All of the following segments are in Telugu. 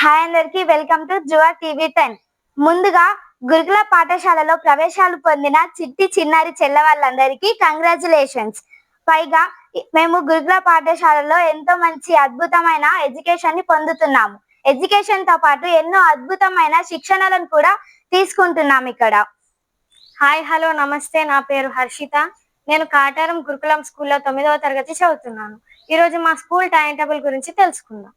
హాయ్ అందరికి, వెల్కమ్ టు జువా టీవీ 10. ముందుగా గురుకుల పాఠశాలలో ప్రవేశాలు పొందిన చిట్టి చిన్నారి చెల్ల వాళ్ళందరికీ కంగ్రాచులేషన్స్. పైగా మేము గురుకుల పాఠశాలలో ఎంతో మంచి అద్భుతమైన ఎడ్యుకేషన్ ని పొందుతున్నాము. ఎడ్యుకేషన్ తో పాటు ఎన్నో అద్భుతమైన శిక్షణలను కూడా తీసుకుంటున్నాం ఇక్కడ. హాయ్ హలో నమస్తే, నా పేరు హర్షిత. నేను కాటారం గురుకులం స్కూల్లో 9వ తరగతి చదువుతున్నాను. ఈరోజు మా స్కూల్ టైం టేబుల్ గురించి తెలుసుకుందాం.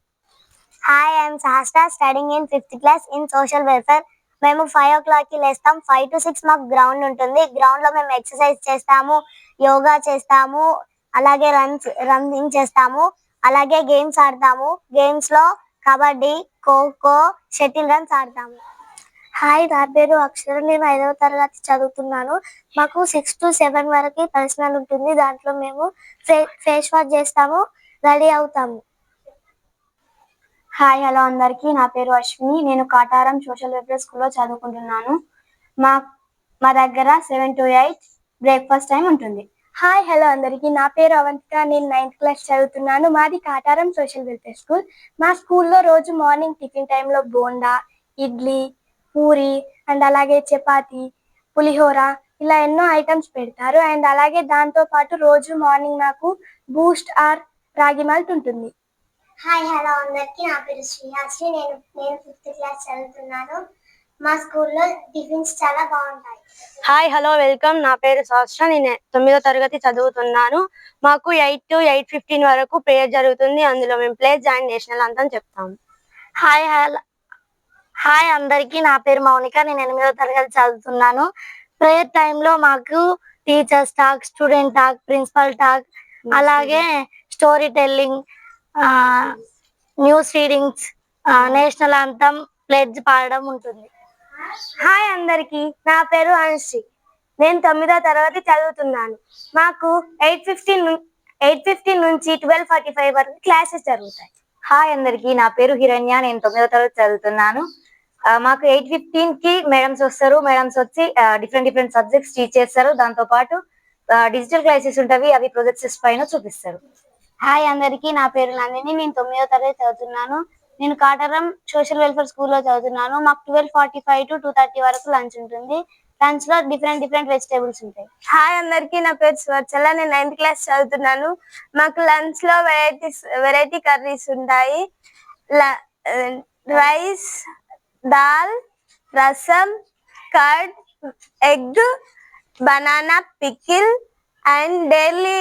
Hi, I'm Sahasra, studying in 5th class in social welfare. మేము 5 o'clock కి లేస్తాం. 5 to 6 మాకు గ్రౌండ్ ఉంటుంది. గ్రౌండ్ లో మేము ఎక్సర్సైజ్ చేస్తాము, యోగా చేస్తాము, అలాగే రన్నింగ్ చేస్తాము, అలాగే గేమ్స్ ఆడతాము. గేమ్స్ లో కబడ్డీ, ఖోఖో, షటిల్ రన్స్ ఆడతాము. హాయ్, నా పేరు అక్షర, నేను 5వ తరగతి చదువుతున్నాను. మాకు 6 to 7 వరకు పర్సనల్ ఉంటుంది. దాంట్లో మేము ఫేస్ వాష్ చేస్తాము, రెడీ అవుతాము. హాయ్ హలో అందరికి, నా పేరు అశ్విని, నేను కాటారం సోషల్ వెల్ఫేర్ స్కూల్లో చదువుకుంటున్నాను. మా దగ్గర 7 to 8 బ్రేక్ఫాస్ట్ టైం ఉంటుంది. హాయ్ హలో అందరికి, నా పేరు అవంతిక, నేను 9th క్లాస్ చదువుతున్నాను. మాది కాటారం సోషల్ వెల్ఫేర్ స్కూల్. మా స్కూల్లో రోజు మార్నింగ్ టిఫిన్ టైంలో బోండా, ఇడ్లీ, పూరి అండ్ అలాగే చపాతి, పులిహోర ఇలా ఎన్నో ఐటమ్స్ పెడతారు. అండ్ అలాగే దాంతో పాటు రోజు మార్నింగ్ నాకు బూస్ట్ ఆర్ రాగి మాల్ట్ ఉంటుంది. హాయ్ హలో అందరికి, నా పేరు శ్రీహాశ్రీ, నేను 5th క్లాస్ చదువుతున్నాను. మా స్కూల్లో టిఫిన్స్ చాలా బాగుంటాయి. హాయ్ హలో వెల్కమ్, నా పేరు సహస్ర, నేను 9వ తరగతి చదువుతున్నాను. మాకు 8 to 8:15 వరకు ప్రేయర్ జరుగుతుంది. అందులో మేము ప్లేస్ జాయిన్ నేషనల్ అంతా చెప్తాము. హాయ్ అందరికి, నా పేరు మౌనిక, నేను 8వ తరగతి చదువుతున్నాను. ప్రేయర్ టైంలో మాకు teachers talk, student talk, principal talk, అలాగే story telling, news readings, national anthem, pledge పాడడం ఉంటుంది. హాయ్ అందరికి, నా పేరు అనుశ్రీ, నేను 9వ తరగతి చదువుతున్నాను. మాకు 8:15 నుంచి 12:45 వరకు క్లాసెస్ జరుగుతాయి. హాయ్ అందరికి, నా పేరు హిరణ్య, నేను 9వ తరగతి చదువుతున్నాను. మాకు 8:15 కి మేడమ్స్ వస్తారు. మేడమ్స్ వచ్చి డిఫరెంట్ సబ్జెక్ట్స్ టీచ్ చేస్తారు. దాంతో పాటు డిజిటల్ క్లాసెస్ ఉంటాయి, అవి ప్రొజెక్టర్స్ పైన చూపిస్తారు. హాయ్ అందరికి, నా పేరు నందిని, నేను 9వ తరగతి చదువుతున్నాను. నేను కాటారం సోషల్ వెల్ఫేర్ స్కూల్లో చదువుతున్నాను. మాకు 12:45 to 2:30 వరకు లంచ్ ఉంటుంది. లంచ్ లో డిఫరెంట్ వెజిటేబుల్స్ ఉంటాయి. హాయ్ అందరికి, నా పేరు స్వర్చల, నేను 9th క్లాస్ చదువుతున్నాను. మాకు లంచ్ లో వెరైటీ కర్రీస్ ఉంటాయి. రైస్, దాల్, రసం, curd, egg, banana pickle and daily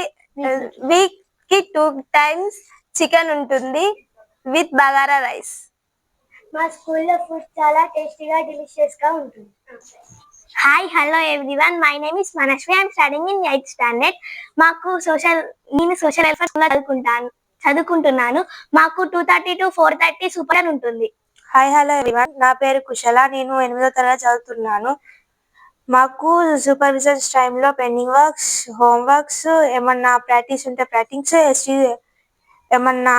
week కి 2 times చికెన్ ఉంటుంది విత్ బగారా రైస్. మా స్కూల్లో ఫుడ్ చాలా టేస్టీగా, డెలిషియస్ గా ఉంటుంది. Hi hello everyone, my name is Manasvi, I'm studying in 8th standard. నేను సోషల్ వెల్ఫేర్ స్కూల్లో చదువుకుంటున్నాను. మాకు 2:30 to 4:30 సూపర్ ఉంటుంది. హాయ్ హలో ఎవ్రీవన్, నా పేరు కుశల, నేను 8వ తరగతి చదువుతున్నాను. మాకు సూపర్విజన్స్ టైంలో పెండింగ్ వర్క్స్, హోమ్ వర్క్స్, ఏమన్నా ప్రాక్టీస్ ఉంటే ప్రాక్టీస్, ఏమన్నా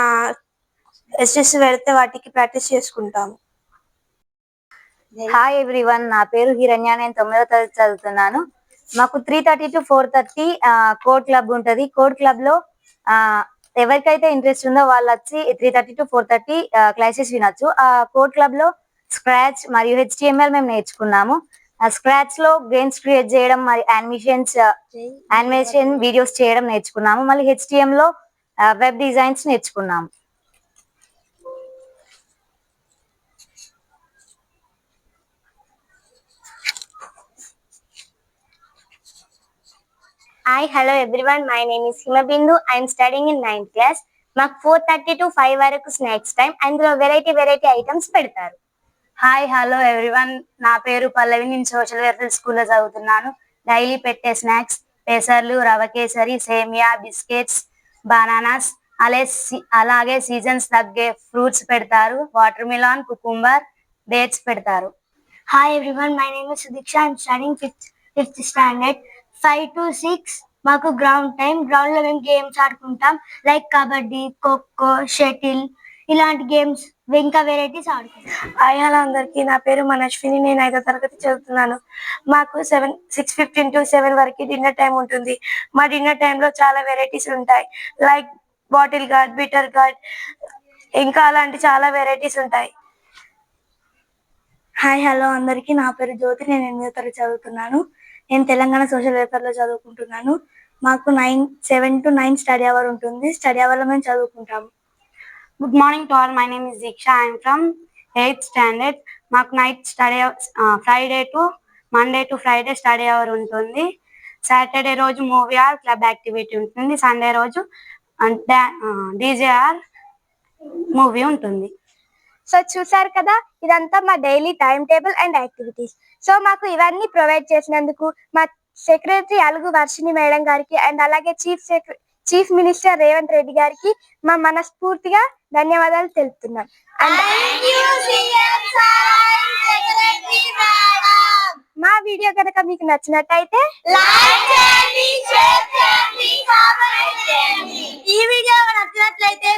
ఎస్ఎస్ పెడితే వాటికి ప్రాక్టీస్ చేసుకుంటాము. హాయ్ ఎవ్రీవన్, నా పేరు హిరణ్య, నేను 9వ తరగతి చదువుతున్నాను. మాకు 3:30 to 4:30 కోడ్ క్లబ్ ఉంటది. కోడ్ క్లబ్ లో ఎవరికైతే ఇంట్రెస్ట్ ఉందో వాళ్ళు వచ్చి 3:30 to 4:30 క్లాసెస్ వినొచ్చు. ఆ కోడ్ క్లబ్ లో స్క్రాచ్ మరియు HTML మేము నేర్చుకున్నాము. స్క్రాచ్ లో గేమ్స్ క్రియేట్ చేయడం, మరి యానిమేషన్ వీడియోస్ చేయడం నేర్చుకున్నాము. మళ్ళీ HTML లో వెబ్ డిజైన్స్ నేర్చుకున్నాము. Hi hello everyone, my name is Himabindu, I'm studying in 9th class. మాకు 4:30 to 5 వరకు స్నాక్స్ టైం. అందులో వెరైటీ ఐటమ్స్ పెడతారు. హాయ్ హలో ఎవ్రీవన్, నా పేరు పల్లవి, నేను సోషల్ వెల్ఫేర్ స్కూల్లో చదువుతున్నాను. డైలీ పెట్టే స్నాక్స్ పెసర్లు, రవ కేసరి, సేమియా, బిస్కెట్స్, బనానాస్, అలాగే సీజన్స్ తగ్గే ఫ్రూట్స్ పెడతారు. వాటర్ మిలాన్, కుకుంబర్, డేట్స్ పెడతారు. Hi everyone, my name is Sudiksha, I'm studying 5th standard. 5 to 6 మాకు గ్రౌండ్ టైం. గ్రౌండ్ లో మేము గేమ్స్ ఆడుకుంటాం, లైక్ కబడ్డీ, ఖోఖో, షటిల్ ఇలాంటి గేమ్స్, ఇంకా వెరైటీస్ ఆడుకుంటాం. హాయ్ హలో అందరికి, నా పేరు మనశ్విని, నేను 5వ తరగతి చదువుతున్నాను. మాకు 6:15 to 7 వరకు డిన్నర్ టైం ఉంటుంది. మా డిన్నర్ టైంలో చాలా వెరైటీస్ ఉంటాయి, like bottle gourd, bitter gourd, ఇంకా అలాంటి చాలా వెరైటీస్ ఉంటాయి. హాయ్ హలో అందరికీ, నా పేరు జ్యోతి. నేను 8వ తరగతి చదువుతున్నాను. నేను తెలంగాణ సోషల్ వెల్ఫేర్లో చదువుకుంటున్నాను. మాకు 7 to 9 స్టడీ అవర్ ఉంటుంది. స్టడీ అవర్లో మేము చదువుకుంటాము. Good morning to all. My name is Diksha. I'm from 8th standard. మాకు night study Friday to Monday to Friday study hour ఉంటుంది. సాటర్డే రోజు మూవీ ఆర్ క్లబ్ యాక్టివిటీ ఉంటుంది. సండే రోజు DJR మూవీ ఉంటుంది. సో చూసారు కదా, ఇదంతా మా daily time table and activities. So మాకు ఇవన్నీ ప్రొవైడ్ చేసినందుకు మా సెక్రటరీ అలుగు వర్షిణి మేడం గారికి అండ్ అలాగే చీఫ్ మినిస్టర్ రేవంత్ రెడ్డి గారికి మా మనస్ఫూర్తిగా ధన్యవాదాలు తెలుపుతున్నాం. మా వీడియో కనుక మీకు నచ్చినట్టయితే ఈ వీడియో నచ్చినట్లయితే